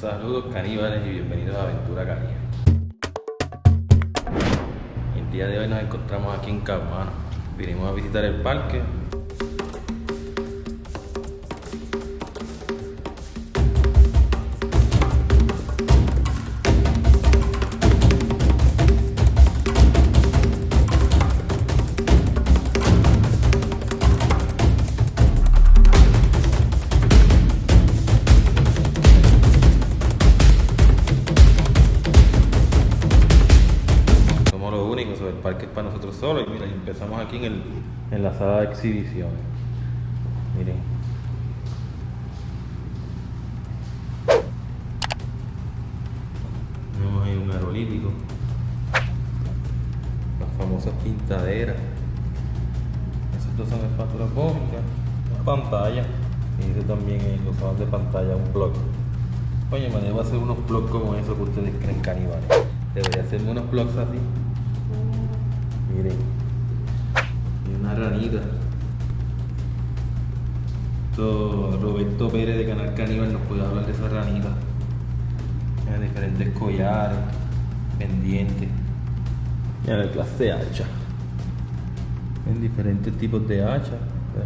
Saludos caníbales y bienvenidos a Aventura Canina. El día de hoy nos encontramos aquí en Caguama. Vinimos a visitar el parque. El parque es para nosotros solos y mira, empezamos aquí en la sala de exhibiciones. Miren, tenemos ahí un aerolítico, las famosas pintaderas, esas dos son espátulas vómicas, una pantalla y ese también es los usados de pantalla, un blog. Oye, me debo hacer unos blogs como esos que ustedes creen caníbales. Debería hacerme unos blogs así. Miren, y una ranita. Roberto Pérez de Canal Caníbal nos puede hablar de esa ranita. Mira, diferentes collares, pendientes. Mira la clase hacha. En diferentes tipos de hachas,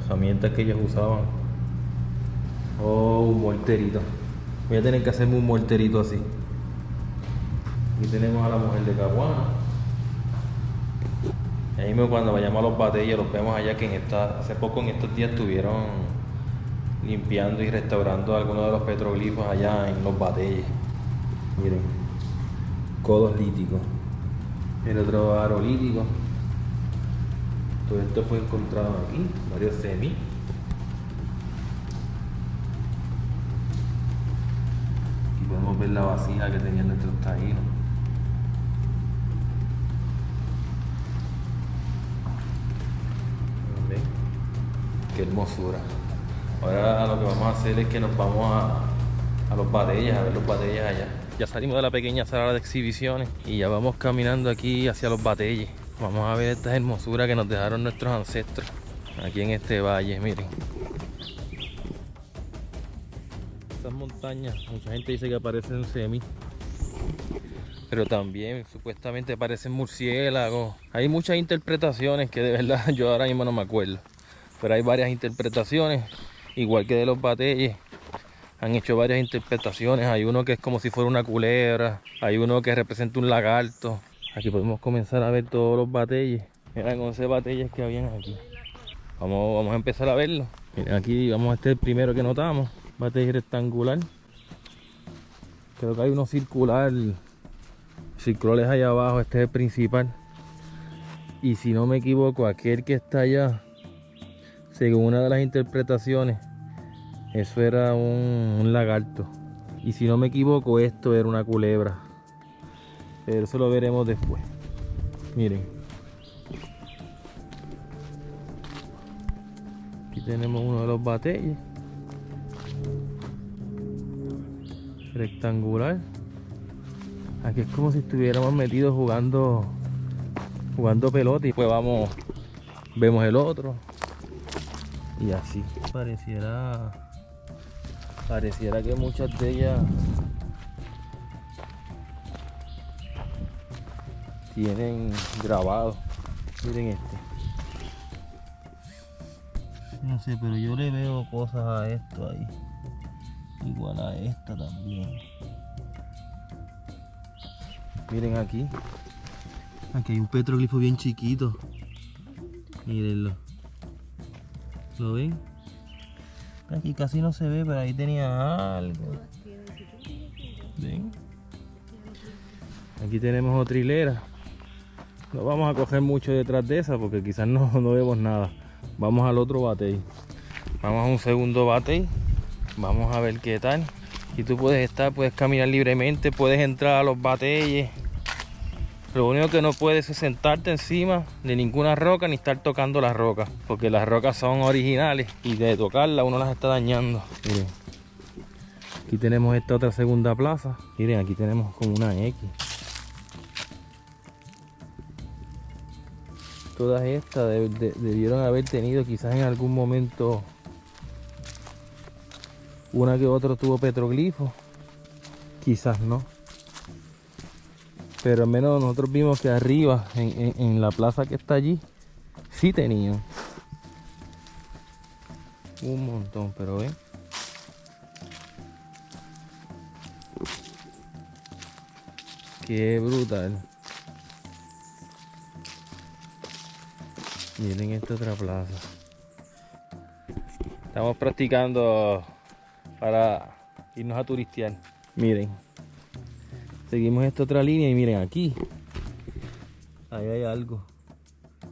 herramientas que ellos usaban. Oh, un morterito. Voy a tener que hacerme un morterito así. Aquí tenemos a la mujer de Caguama. Y ahí mismo cuando vayamos a los batalles los vemos allá que hace poco en estos días estuvieron limpiando y restaurando algunos de los petroglifos allá en los batalles. Miren, codos líticos, el otro aro lítico. Todo esto fue encontrado aquí, varios semis. Aquí podemos ver la vasija que tenían nuestros taínos. Qué hermosura. Ahora lo que vamos a hacer es que nos vamos a los batalles, a ver los batalles allá. Ya salimos de la pequeña sala de exhibiciones y ya vamos caminando aquí hacia los batalles. Vamos a ver estas hermosuras que nos dejaron nuestros ancestros aquí en este valle, miren. Estas montañas, mucha gente dice que parecen semi, pero también supuestamente parecen murciélagos. Hay muchas interpretaciones que de verdad yo ahora mismo no me acuerdo. Pero hay varias interpretaciones, igual que de los batalles. Han hecho varias interpretaciones. Hay uno que es como si fuera una culebra, hay uno que representa un lagarto. Aquí podemos comenzar a ver todos los batalles. Eran 11 batalles que habían aquí. Vamos a empezar a verlo. Miren, aquí vamos a este el primero que notamos. Batalla rectangular. Creo que hay uno circular. Circulares allá abajo, este es el principal. Y si no me equivoco, aquel que está allá, según una de las interpretaciones, eso era un lagarto. Y si no me equivoco, esto era una culebra. Pero eso lo veremos después. Miren. Aquí tenemos uno de los batalles. Rectangular. Aquí es como si estuviéramos metidos jugando pelota. Y pues vemos el otro. Y así pareciera que muchas de ellas tienen grabado. Miren este. No sé, pero yo le veo cosas a esto ahí. Igual a esta también. Miren aquí. Aquí hay un petroglifo bien chiquito. Mírenlo. ¿Lo ven? Aquí casi no se ve, pero ahí tenía algo. ¿Ven? Aquí tenemos otra hilera. No vamos a coger mucho detrás de esa porque quizás no vemos nada. Vamos al otro batey. Vamos a un segundo batey. Vamos a ver qué tal. Y tú puedes caminar libremente, puedes entrar a los bateyes. Lo único que no puedes es sentarte encima de ninguna roca ni estar tocando las rocas, porque las rocas son originales y de tocarlas uno las está dañando. Miren, aquí tenemos esta otra segunda plaza. Miren, aquí tenemos como una X. Todas estas debieron haber tenido quizás en algún momento una que otro tuvo petroglifos. quizás no. Pero al menos nosotros vimos que arriba, en la plaza que está allí, sí tenían un montón, pero ven. Qué brutal. Miren esta otra plaza. Estamos practicando para irnos a turistear. Miren. Seguimos esta otra línea y miren aquí. Ahí hay algo.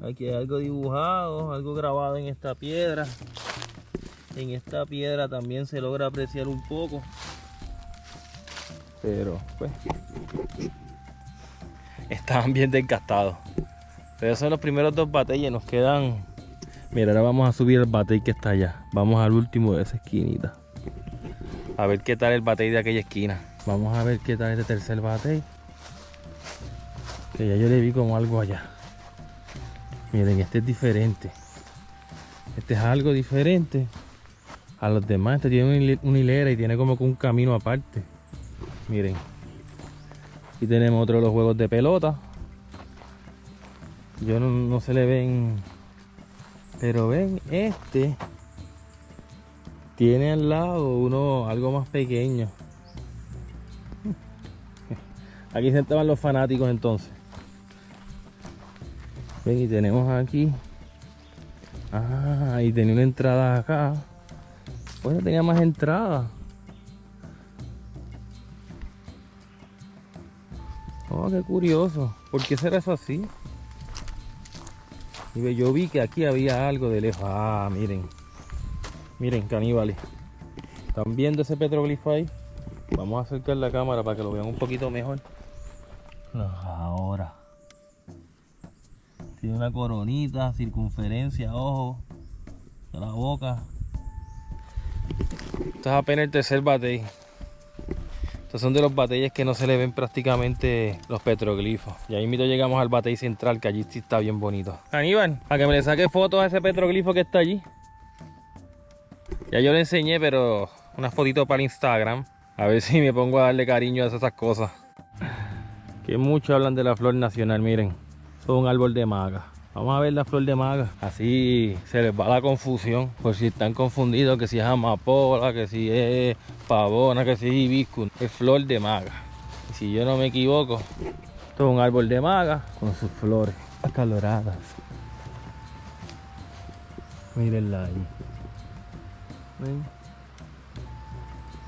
Aquí hay algo dibujado, algo grabado en esta piedra. En esta piedra también se logra apreciar un poco. Pero pues estaban bien desgastados. Pero esos son los primeros dos batalles. Nos quedan. Mira, ahora vamos a subir el batey que está allá. Vamos al último de esa esquinita. A ver qué tal el batey de aquella esquina. Vamos a ver qué tal este tercer batey. Que ya yo le vi como algo allá. Miren, este es diferente. Este es algo diferente a los demás. Este tiene una hilera y tiene como que un camino aparte. Miren. Aquí tenemos otro de los juegos de pelota. Yo no se le ven. Pero ven, este tiene al lado uno algo más pequeño. Aquí sentaban los fanáticos entonces. Ven, y tenemos aquí. Ah, y tenía una entrada acá. Bueno, tenía más entradas. Oh, qué curioso. ¿Por qué será eso así? Y yo vi que aquí había algo de lejos. Ah, miren. Miren, caníbales. ¿Están viendo ese petroglifo ahí? Vamos a acercar la cámara para que lo vean un poquito mejor. Ahora. Tiene una coronita, circunferencia, ojo, de la boca. Esto es apenas el tercer batey. Estos son de los batalles que no se le ven prácticamente los petroglifos. Y ahí mismo llegamos al batey central, que allí sí está bien bonito. Aníbal, a que me le saque fotos a ese petroglifo que está allí. Ya yo le enseñé, pero unas fotitos para el Instagram. A ver si me pongo a darle cariño a esas cosas. Que muchos hablan de la flor nacional, miren. Eso es un árbol de maga. Vamos a ver la flor de maga. Así se les va la confusión. Por si están confundidos que si es amapola, que si es pavona, que si es hibiscus. Es flor de maga. Y si yo no me equivoco, esto es un árbol de maga con sus flores acaloradas. Mírenla ahí. ¿Ven?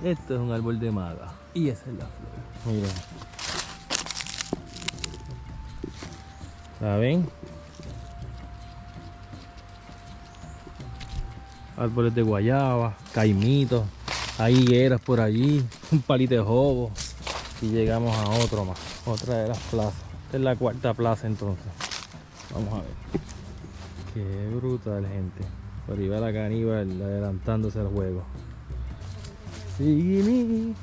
Esto es un árbol de maga. Y esa es la flor. Miren. ¿Saben? Árboles de guayaba, caimitos, hay higueras por allí, un palito de jobo. Y llegamos a otro más, otra de las plazas. Esta es la cuarta plaza entonces. Vamos a ver. Qué brutal, gente. Por ahí va la caníbal adelantándose al juego. Sígueme.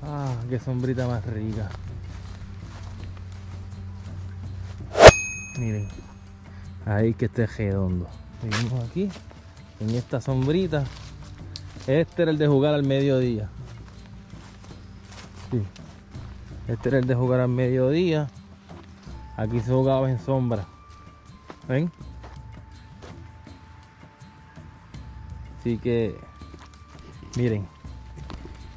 Ah, qué sombrita más rica. Miren, ahí que esté redondo. Seguimos aquí, en esta sombrita. Este era el de jugar al mediodía. Sí. Este era el de jugar al mediodía. Aquí se jugaba en sombra. ¿Ven? Así que, miren,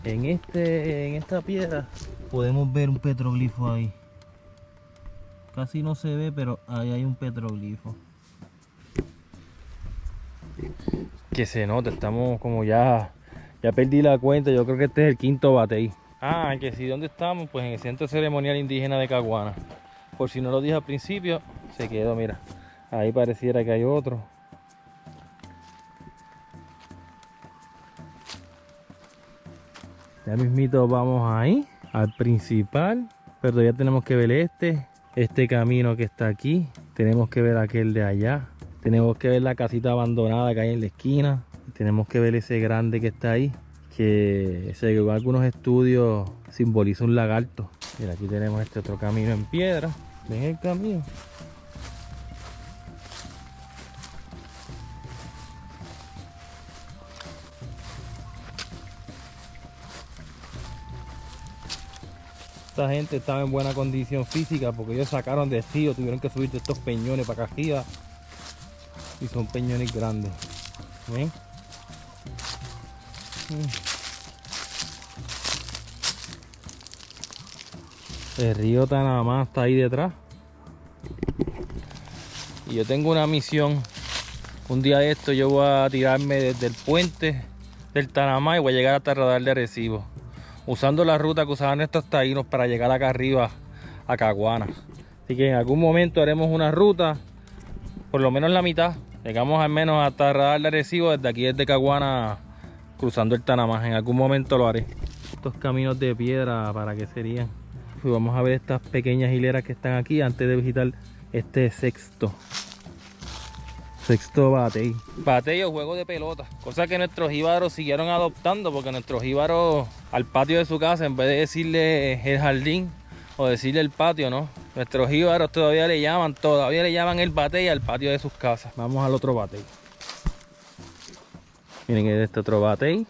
en esta piedra podemos ver un petroglifo ahí. Casi no se ve, pero ahí hay un petroglifo. Que se nota, estamos como ya perdí la cuenta. Yo creo que este es el quinto batey. Ah, que si ¿dónde estamos? Pues en el Centro Ceremonial Indígena de Caguana. Por si no lo dije al principio, se quedó, mira. Ahí pareciera que hay otro. Ya mismito vamos ahí, al principal. Pero todavía tenemos que ver este camino que está aquí. Tenemos que ver aquel de allá. Tenemos que ver la casita abandonada que hay en la esquina. Tenemos que ver ese grande que está ahí, que según algunos estudios simboliza un lagarto. Mira, aquí tenemos este otro camino en piedra. ¿Ven el camino? Esta gente estaba en buena condición física porque ellos sacaron de río, tuvieron que subir de estos peñones para acá arriba. Y son peñones grandes. ¿Ven? El río Tanamá está ahí detrás. Y yo tengo una misión. Un día de esto yo voy a tirarme desde el puente del Tanamá y voy a llegar hasta el radar de Arecibo, usando la ruta que usaban estos taínos para llegar acá arriba a Caguana. Así que en algún momento haremos una ruta, por lo menos la mitad. Llegamos al menos hasta el radar de Arecibo, desde aquí desde Caguana, cruzando el Tanamá. En algún momento lo haré. Estos caminos de piedra, ¿para qué serían? Pues vamos a ver estas pequeñas hileras que están aquí antes de visitar este sexto batey. Batey o juego de pelota, cosa que nuestros jíbaros siguieron adoptando, porque nuestros jíbaros al patio de su casa, en vez de decirle el jardín o decirle el patio, no, nuestros jíbaros todavía le llaman el batey al patio de sus casas. Vamos al otro batey. Miren este otro batey.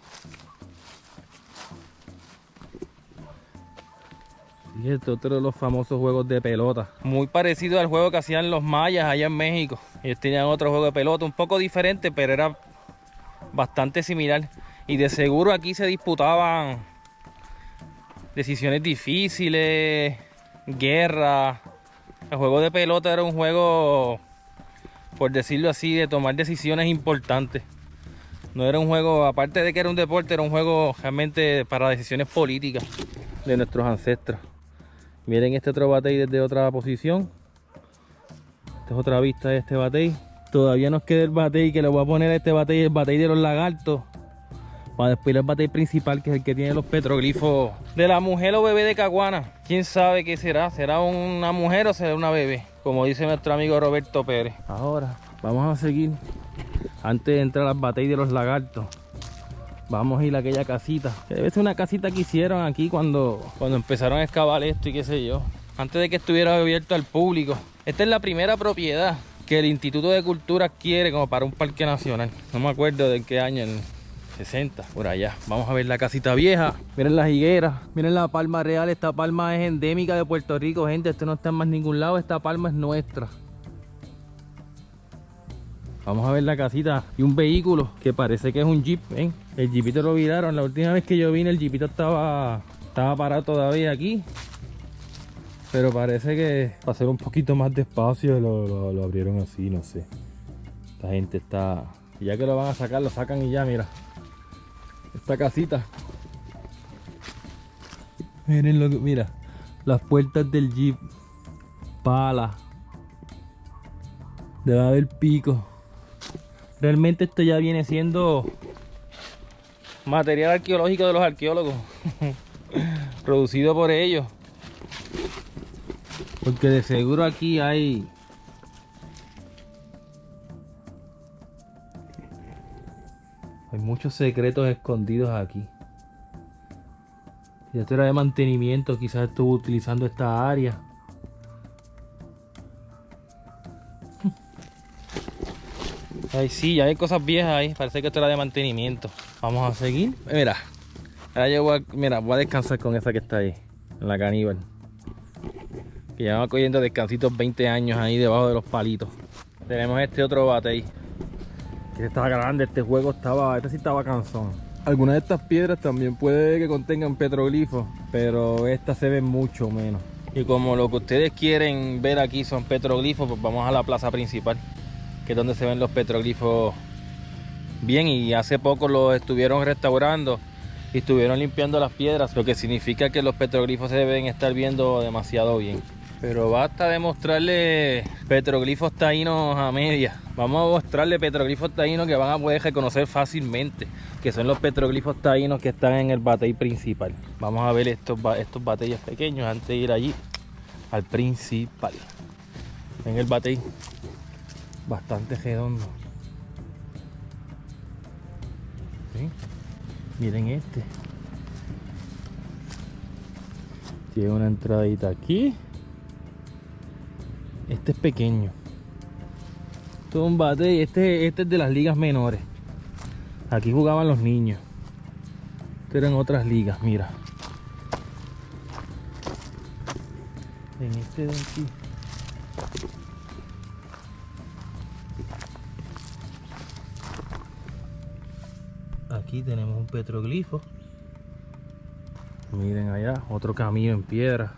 Y este otro de los famosos juegos de pelota, muy parecido al juego que hacían los mayas allá en México. Ellos tenían otro juego de pelota un poco diferente, pero era bastante similar. Y de seguro aquí se disputaban decisiones difíciles, guerra. El juego de pelota era un juego, por decirlo así, de tomar decisiones importantes. No era un juego, aparte de que era un deporte, era un juego realmente para decisiones políticas de nuestros ancestros. Miren este otro batey desde otra posición. Esta es otra vista de este batey. Todavía nos queda el batey que le voy a poner a este batey, el batey de los lagartos, para después el batey principal, que es el que tiene los petroglifos de la mujer o bebé de Caguana. ¿Quién sabe qué será? ¿Será una mujer o será una bebé? Como dice nuestro amigo Roberto Pérez. Ahora vamos a seguir. Antes de entrar al batey de los lagartos, vamos a ir a aquella casita, que debe ser una casita que hicieron aquí cuando empezaron a excavar esto y qué sé yo, antes de que estuviera abierto al público. Esta es la primera propiedad que el Instituto de Cultura adquiere como para un parque nacional. No me acuerdo de qué año, el 60, por allá. Vamos a ver la casita vieja. Miren las higueras, miren la palma real. Esta palma es endémica de Puerto Rico, gente. Esto no está en más ningún lado, esta palma es nuestra. Vamos a ver la casita y un vehículo que parece que es un jeep, ¿ven? El jeepito lo viraron. La última vez que yo vine el jeepito estaba parado todavía aquí. Pero parece que para hacer un poquito más despacio lo abrieron así, no sé. Esta gente está... Ya que lo van a sacar, lo sacan y ya, mira. Esta casita. Miren lo que... Mira. Las puertas del jeep. Pala. Debe haber pico. Realmente esto ya viene siendo material arqueológico de los arqueólogos. Producido por ellos. Porque de seguro aquí hay muchos secretos escondidos aquí. Si esto era de mantenimiento, quizás estuvo utilizando esta área. Ay, sí, ya hay cosas viejas ahí. Parece que esto era de mantenimiento. Vamos a seguir. Mira, ahora yo voy a descansar con esa que está ahí, en la caníbal. Que lleva cogiendo descansitos 20 años ahí debajo de los palitos. Tenemos este otro batey. Que estaba grande, este sí estaba cansón. Algunas de estas piedras también puede que contengan petroglifos, pero estas se ven mucho menos. Y como lo que ustedes quieren ver aquí son petroglifos, pues vamos a la plaza principal, que es donde se ven los petroglifos bien. Y hace poco los estuvieron restaurando y estuvieron limpiando las piedras, lo que significa que los petroglifos se deben estar viendo demasiado bien. Pero basta de mostrarle petroglifos taínos a media. Vamos a mostrarle petroglifos taínos que van a poder reconocer fácilmente, que son los petroglifos taínos que están en el batey principal. Vamos a ver estos bateyes pequeños antes de ir allí al principal. En el batey bastante redondo. ¿Sí? Miren este. Tiene una entradita aquí. Este es pequeño. Esto es un batey. Este es de las ligas menores. Aquí jugaban los niños. Esto eran otras ligas, mira. En este de aquí. Aquí tenemos un petroglifo. Miren allá, otro camino en piedra.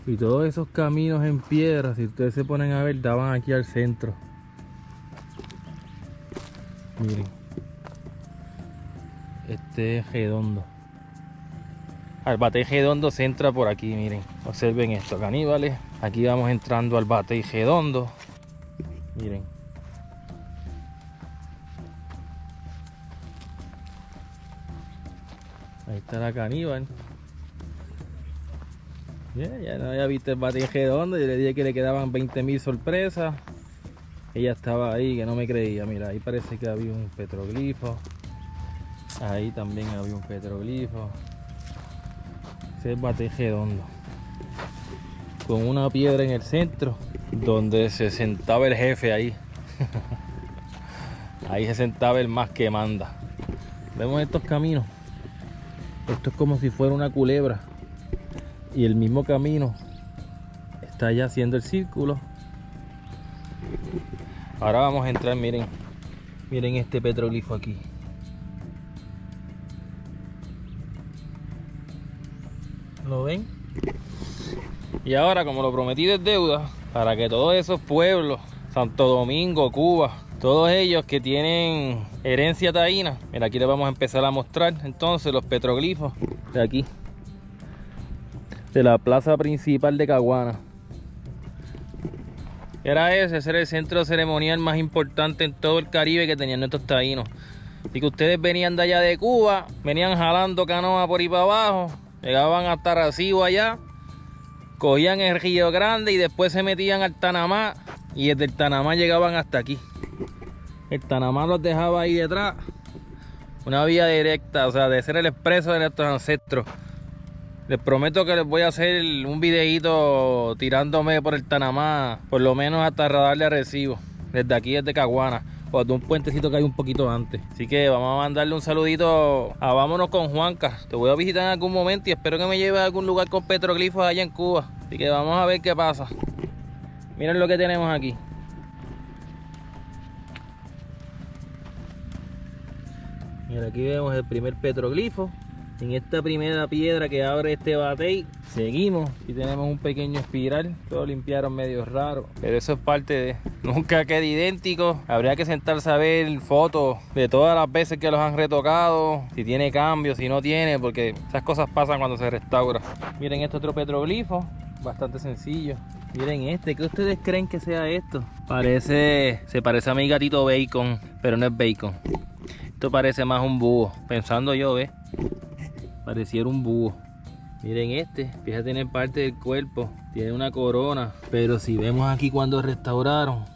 Y todos esos caminos en piedra, si ustedes se ponen a ver, daban aquí al centro. Miren. Este es redondo. Al batey redondo se entra por aquí, miren. Observen esto, caníbales. Aquí vamos entrando al batey redondo. Miren. Ahí está la caníbal. Ya no había visto el batey redondo. Yo le dije que le quedaban 20.000 sorpresas. Ella estaba ahí, que no me creía. Mira, ahí parece que había un petroglifo. Ahí también había un petroglifo. Ese es el batey redondo. Con una piedra en el centro, donde se sentaba el jefe ahí. Ahí se sentaba el más que manda. Vemos estos caminos. Esto es como si fuera una culebra. Y el mismo camino está ya haciendo el círculo. Ahora vamos a entrar, miren. Miren este petroglifo aquí. ¿Lo ven? Y ahora, como lo prometí de deuda, para que todos esos pueblos, Santo Domingo, Cuba, todos ellos que tienen herencia taína, mira, aquí les vamos a empezar a mostrar entonces los petroglifos de aquí, de la plaza principal de Caguana. Ese era el centro ceremonial más importante en todo el Caribe que tenían nuestros taínos. Así que ustedes venían de allá de Cuba, venían jalando canoa por ahí para abajo, llegaban hasta Arecibo allá, cogían el Río Grande y después se metían al Tanamá, y desde el Tanamá llegaban hasta aquí. El Tanamá los dejaba ahí detrás, una vía directa, o sea, de ser el expreso de nuestros ancestros. Les prometo que les voy a hacer un videito tirándome por el Tanamá, por lo menos hasta Radar de Arecibo, desde aquí, desde Caguana, o de un puentecito que hay un poquito antes. Así que vamos a mandarle un saludito a Vámonos con Juanca. Te voy a visitar en algún momento y espero que me lleve a algún lugar con petroglifos allá en Cuba. Así que vamos a ver qué pasa. Miren lo que tenemos aquí. Mira, aquí vemos el primer petroglifo. En esta primera piedra que abre este batey, seguimos y tenemos un pequeño espiral. Lo limpiaron medio raro, pero eso es parte de... Nunca queda idéntico. Habría que sentarse a ver fotos de todas las veces que los han retocado, si tiene cambios, si no tiene, porque esas cosas pasan cuando se restaura. Miren este otro petroglifo, bastante sencillo. Miren este, ¿qué ustedes creen que sea esto? Se parece a mi gatito Bacon, pero no es Bacon. Esto parece más un búho, pensando yo, ¿ves? Pareciera un búho. Miren este, empieza a tener parte del cuerpo, tiene una corona, pero si vemos aquí cuando restauraron,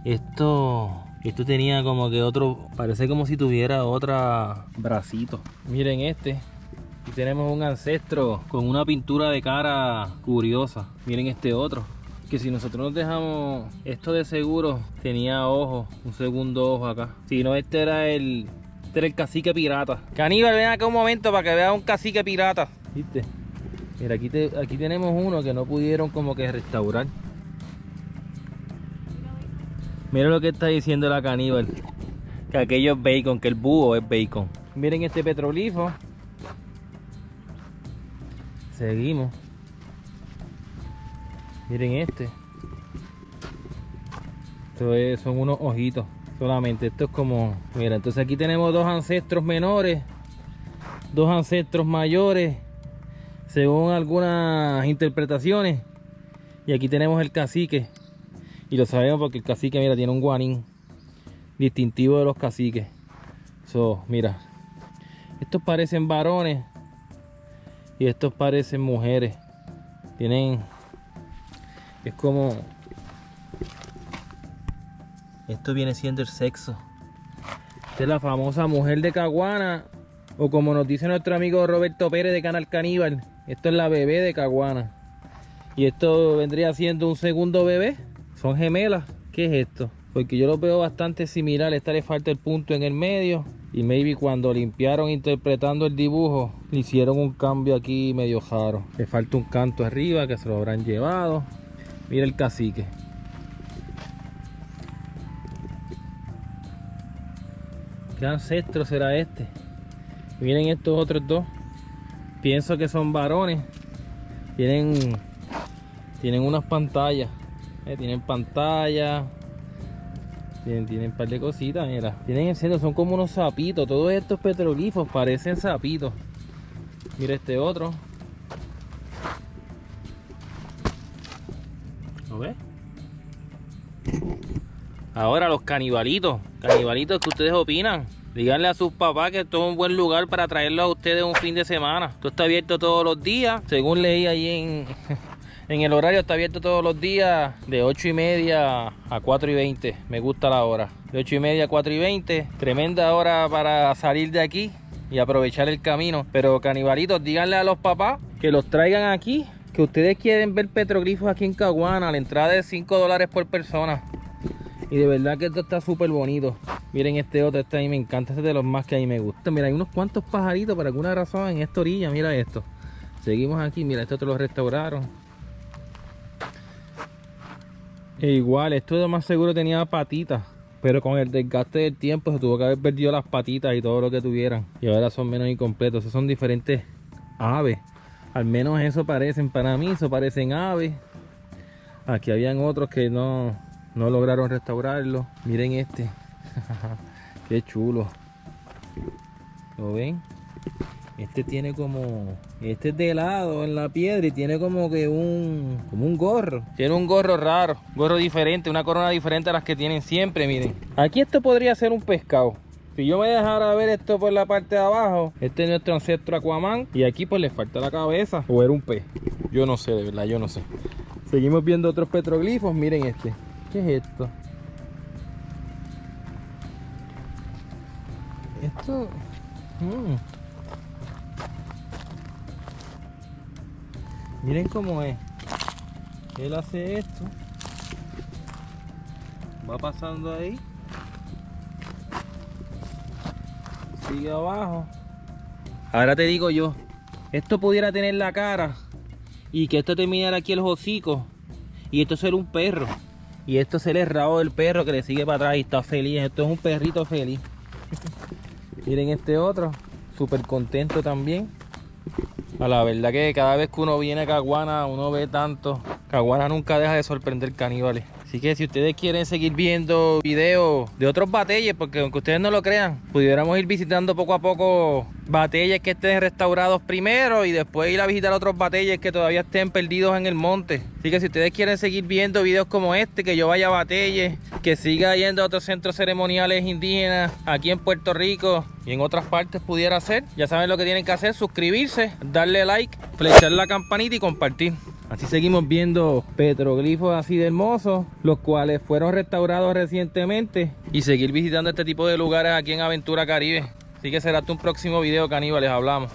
esto tenía como que otro, parece como si tuviera otro bracito. Miren este, aquí tenemos un ancestro con una pintura de cara curiosa. Miren este otro, que si nosotros nos dejamos esto, de seguro tenía ojo, un segundo ojo acá. Si no, este era el cacique pirata. Caníbal, ven acá un momento para que veas un cacique pirata. ¿Viste? Mira, aquí tenemos uno que no pudieron como que restaurar. Mira lo que está diciendo la caníbal, que aquello es Bacon, que el búho es Bacon. Miren este petroglifo. Seguimos. Miren este. Son unos ojitos solamente. Esto es como... Mira, entonces aquí tenemos dos ancestros menores, dos ancestros mayores, según algunas interpretaciones. Y aquí tenemos el cacique. Y lo sabemos porque el cacique, mira, tiene un guanín distintivo de los caciques. Mira, estos parecen varones y estos parecen mujeres. Es como... Esto viene siendo el sexo. Esta es la famosa mujer de Caguana, o como nos dice nuestro amigo Roberto Pérez de Canal Caníbal, esto es la bebé de Caguana. Y esto vendría siendo un segundo bebé. Son gemelas. ¿Qué es esto? porque yo los veo bastante similar. Esta le falta el punto en el medio y maybe cuando limpiaron interpretando el dibujo le hicieron un cambio aquí medio raro. Le falta un canto arriba que se lo habrán llevado. Mira el cacique. ¿Qué ancestro será este? Miren estos otros dos. Pienso que son varones. Tienen unas pantallas. Tienen pantalla. Tienen un par de cositas, mira. Tienen en serio, son como unos sapitos. Todos estos petroglifos parecen sapitos. Mira este otro. ¿Lo ves? Ahora los canibalitos. Canibalitos, ¿qué ustedes opinan? Díganle a sus papás que esto es un buen lugar para traerlos a ustedes un fin de semana. Esto está abierto todos los días. Según leí ahí en el horario, está abierto todos los días de 8:30 a 4:20. Me gusta la hora. De 8:30 a 4:20. Tremenda hora para salir de aquí y aprovechar el camino. Pero canibalitos, díganle a los papás que los traigan aquí. Que ustedes quieren ver petroglifos aquí en Caguana. La entrada es $5 por persona. Y de verdad que esto está súper bonito. Miren este otro, este a mí me encanta. Este es de los más que a mí me gusta. Mira, hay unos cuantos pajaritos por alguna razón en esta orilla. Mira esto. Seguimos aquí. Mira, este otro lo restauraron. E igual, esto de más seguro tenía patitas. Pero con el desgaste del tiempo se tuvo que haber perdido las patitas y todo lo que tuvieran. Y ahora son menos incompletos. Esos son diferentes aves. Al menos eso parecen. Para mí eso parecen aves. Aquí habían otros que no lograron restaurarlo. Miren este. Qué chulo. ¿Lo ven? Este tiene como... Este es de lado en la piedra y tiene como que un gorro. Tiene un gorro raro, un gorro diferente, una corona diferente a las que tienen siempre, miren. Aquí esto podría ser un pescado. Si yo me dejara ver esto por la parte de abajo, este es nuestro ancestro Aquaman. Y aquí pues le falta la cabeza. O era un pez. Yo no sé, de verdad, yo no sé. Seguimos viendo otros petroglifos. Miren este. ¿Qué es esto? Esto... Miren cómo es. Él hace esto. Va pasando ahí. Sigue abajo. Ahora te digo yo. Esto pudiera tener la cara. Y que esto terminara aquí el hocico. Y esto será un perro. Y esto será el rabo del perro que le sigue para atrás y está feliz. Esto es un perrito feliz. Miren este otro. Súper contento también. A la verdad que cada vez que uno viene a Caguana, uno ve tanto. Caguana nunca deja de sorprender caníbales. Así que si ustedes quieren seguir viendo videos de otros batalles, porque aunque ustedes no lo crean, pudiéramos ir visitando poco a poco batalles que estén restaurados primero y después ir a visitar otros batalles que todavía estén perdidos en el monte. Así que si ustedes quieren seguir viendo videos como este, que yo vaya a batalles, que siga yendo a otros centros ceremoniales indígenas aquí en Puerto Rico y en otras partes pudiera ser, ya saben lo que tienen que hacer: suscribirse, darle like, flechar la campanita y compartir. Así seguimos viendo petroglifos así de hermosos, los cuales fueron restaurados recientemente, y seguir visitando este tipo de lugares aquí en Aventura Caribe. Así que será hasta un próximo video, caníbales. Hablamos.